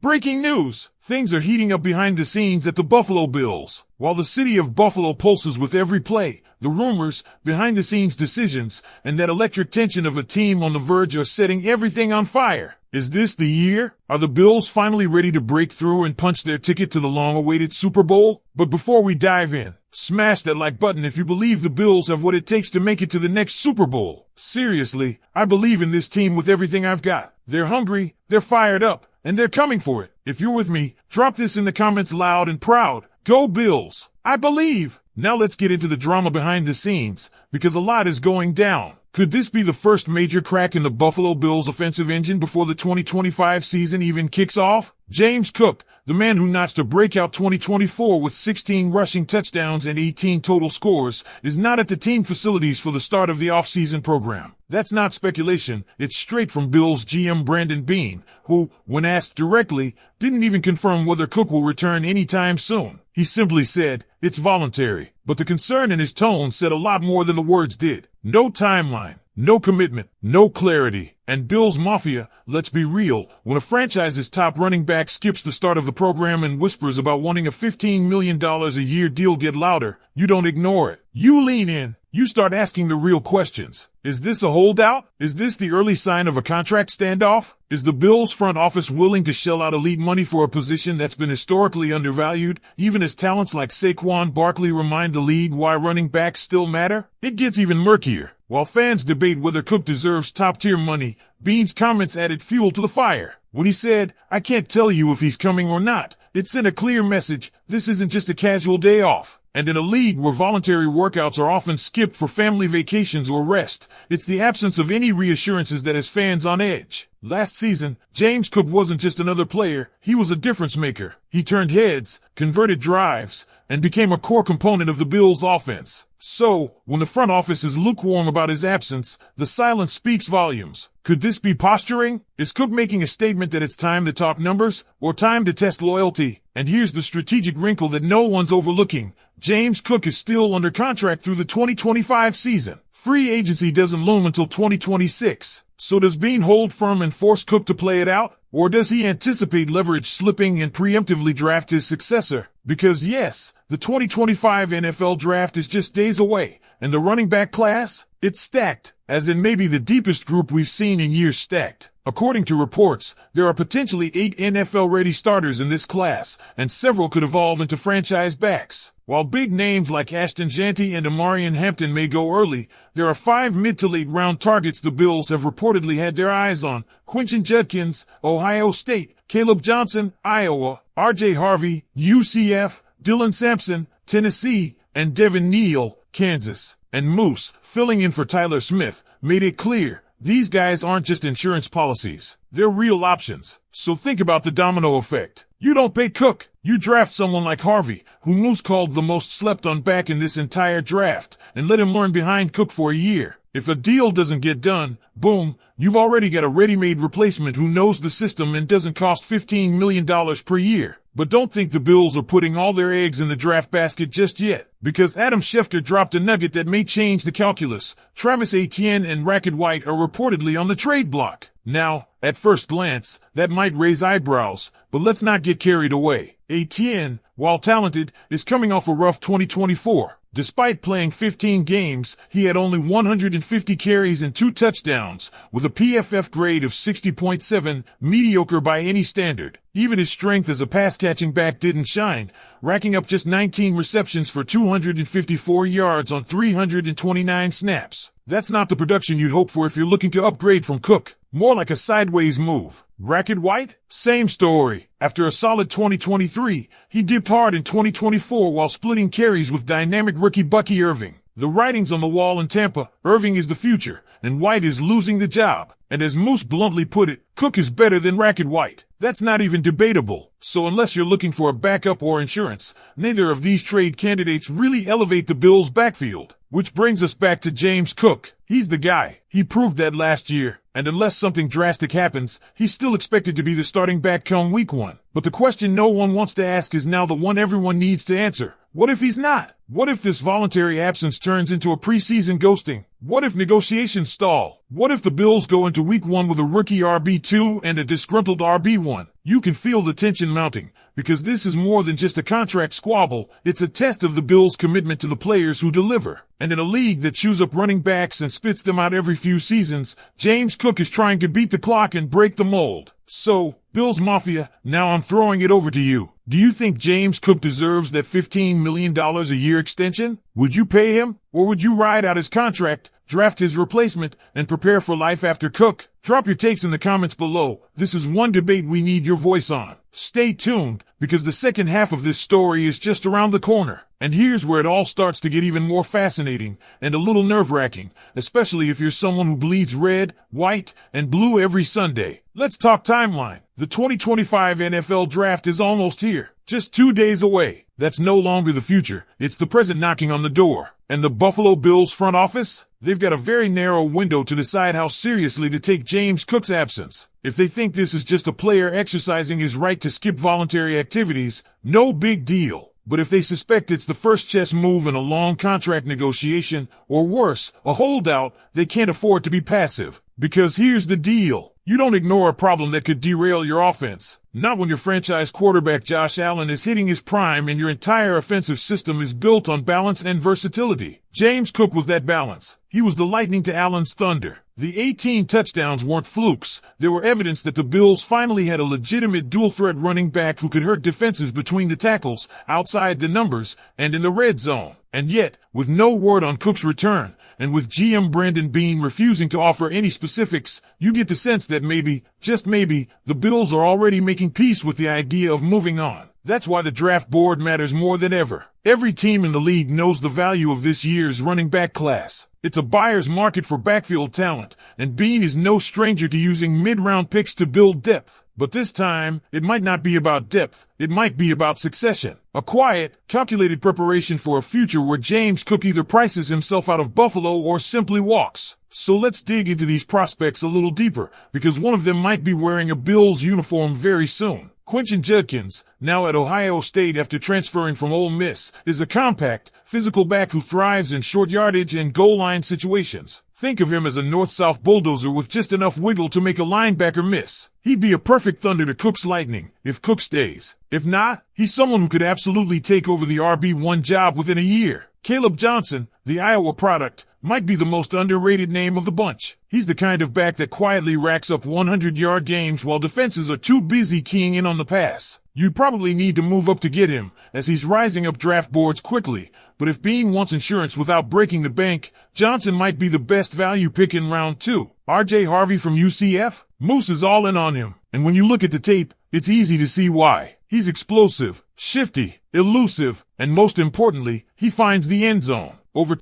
Breaking news! Things are heating up behind the scenes at the Buffalo Bills. While the city of Buffalo pulses with every play, the rumors, behind-the-scenes decisions, and that electric tension of a team on the verge are setting everything on fire. Is this the year? Are the Bills finally ready to break through and punch their ticket to the long-awaited Super Bowl? But before we dive in, smash that like button if you believe the Bills have what it takes to make it to the next Super Bowl. Seriously, I believe in this team with everything I've got. They're hungry, they're fired up, and they're coming for it. If you're with me, drop this in the comments loud and proud. Go Bills! I believe! Now let's get into the drama behind the scenes, because a lot is going down. Could this be the first major crack in the Buffalo Bills offensive engine before the 2025 season even kicks off? James Cook, the man who notched a breakout 2024 with 16 rushing touchdowns and 18 total scores, is not at the team facilities for the start of the offseason program. That's not speculation, it's straight from Bills GM Brandon Beane, who, when asked directly, didn't even confirm whether Cook will return anytime soon. He simply said, "It's voluntary." But the concern in his tone said a lot more than the words did. No timeline, no commitment, no clarity. And Bills Mafia, let's be real, when a franchise's top running back skips the start of the program and whispers about wanting a $15 million a year deal get louder, you don't ignore it. You lean in. You start asking the real questions. Is this a holdout? Is this the early sign of a contract standoff? Is the Bills front office willing to shell out elite money for a position that's been historically undervalued, even as talents like Saquon Barkley remind the league why running backs still matter? It gets even murkier. While fans debate whether Cook deserves top-tier money, Beane's comments added fuel to the fire. When he said, "I can't tell you if he's coming or not," it sent a clear message: this isn't just a casual day off. And in a league where voluntary workouts are often skipped for family vacations or rest, it's the absence of any reassurances that has fans on edge. Last season, James Cook wasn't just another player, he was a difference maker. He turned heads, converted drives, and became a core component of the Bills' offense. So, when the front office is lukewarm about his absence, the silence speaks volumes. Could this be posturing? Is Cook making a statement that it's time to talk numbers, or time to test loyalty? And here's the strategic wrinkle that no one's overlooking. James Cook is still under contract through the 2025 season. Free agency doesn't loom until 2026. So does Beane hold firm and force Cook to play it out? Or does he anticipate leverage slipping and preemptively draft his successor? Because yes, the 2025 NFL draft is just days away, and the running back class? It's stacked, as in maybe the deepest group we've seen in years stacked. According to reports, there are potentially 8 NFL-ready starters in this class, and several could evolve into franchise backs. While big names like Ashton Jeanty and Amarian Hampton may go early, there are 5 mid to late round targets the Bills have reportedly had their eyes on: Quinton Judkins, Ohio State; Caleb Johnson, Iowa; R.J. Harvey, UCF; Dylan Sampson, Tennessee; and Devin Neal, Kansas. And Moose, filling in for Tyler Smith, made it clear these guys aren't just insurance policies. They're real options. So think about the domino effect. You don't pay Cook. You draft someone like Harvey, who Moose called the most slept on back in this entire draft, and let him learn behind Cook for a year. If a deal doesn't get done, boom, you've already got a ready-made replacement who knows the system and doesn't cost $15 million per year. But don't think the Bills are putting all their eggs in the draft basket just yet, because Adam Schefter dropped a nugget that may change the calculus. Travis Etienne and Racket White are reportedly on the trade block. Now, at first glance, that might raise eyebrows, but let's not get carried away. Etienne, while talented, is coming off a rough 2024. Despite playing 15 games, he had only 150 carries and 2 touchdowns, with a PFF grade of 60.7, mediocre by any standard. Even his strength as a pass-catching back didn't shine, racking up just 19 receptions for 254 yards on 329 snaps. That's not the production you'd hope for if you're looking to upgrade from Cook. More like a sideways move. Racket White? Same story. After a solid 2023, he dipped hard in 2024 while splitting carries with dynamic rookie Bucky Irving. The writing's on the wall in Tampa. Irving is the future, and White is losing the job. And as Moose bluntly put it, Cook is better than Racket White. That's not even debatable. So unless you're looking for a backup or insurance, neither of these trade candidates really elevate the Bills' backfield. Which brings us back to James Cook. He's the guy. He proved that last year. And unless something drastic happens, he's still expected to be the starting back come week 1. But the question no one wants to ask is now the one everyone needs to answer. What if he's not? What if this voluntary absence turns into a preseason ghosting? What if negotiations stall? What if the Bills go into week 1 with a rookie RB2 and a disgruntled RB1? You can feel the tension mounting, because this is more than just a contract squabble. It's a test of the Bills' commitment to the players who deliver. And in a league that chews up running backs and spits them out every few seasons, James Cook is trying to beat the clock and break the mold. So, Bills Mafia, now I'm throwing it over to you. Do you think James Cook deserves that $15 million a year extension? Would you pay him? Or would you ride out his contract, draft his replacement, and prepare for life after Cook? Drop your takes in the comments below. This is one debate we need your voice on. Stay tuned, because the second half of this story is just around the corner. And here's where it all starts to get even more fascinating and a little nerve-wracking, especially if you're someone who bleeds red, white, and blue every Sunday. Let's talk timeline. The 2025 NFL Draft is almost here, just 2 days away. That's no longer the future, it's the present knocking on the door. And the Buffalo Bills front office? They've got a very narrow window to decide how seriously to take James Cook's absence. If they think this is just a player exercising his right to skip voluntary activities, no big deal. But if they suspect it's the first chess move in a long contract negotiation, or worse, a holdout, they can't afford to be passive. Because here's the deal. You don't ignore a problem that could derail your offense. Not when your franchise quarterback Josh Allen is hitting his prime and your entire offensive system is built on balance and versatility. James Cook was that balance. He was the lightning to Allen's thunder. The 18 touchdowns weren't flukes. They were evidence that the Bills finally had a legitimate dual-threat running back who could hurt defenses between the tackles, outside the numbers, and in the red zone. And yet, with no word on Cook's return, and with GM Brandon Beane refusing to offer any specifics, you get the sense that maybe, just maybe, the Bills are already making peace with the idea of moving on. That's why the draft board matters more than ever. Every team in the league knows the value of this year's running back class. It's a buyer's market for backfield talent, and Beane is no stranger to using mid-round picks to build depth. But this time, it might not be about depth, it might be about succession. A quiet, calculated preparation for a future where James Cook either prices himself out of Buffalo or simply walks. So let's dig into these prospects a little deeper, because one of them might be wearing a Bills uniform very soon. Quentin Judkins, now at Ohio State after transferring from Ole Miss, is a compact, physical back who thrives in short yardage and goal line situations. Think of him as a north-south bulldozer with just enough wiggle to make a linebacker miss. He'd be a perfect thunder to Cook's lightning, if Cook stays. If not, he's someone who could absolutely take over the RB1 job within a year. Caleb Johnson, the Iowa product, might be the most underrated name of the bunch. He's the kind of back that quietly racks up 100-yard games while defenses are too busy keying in on the pass. You'd probably need to move up to get him, as he's rising up draft boards quickly. But if Beane wants insurance without breaking the bank, Johnson might be the best value pick in round 2. RJ Harvey from UCF? Moose is all in on him. And when you look at the tape, it's easy to see why. He's explosive, shifty, elusive, and most importantly, he finds the end zone. Over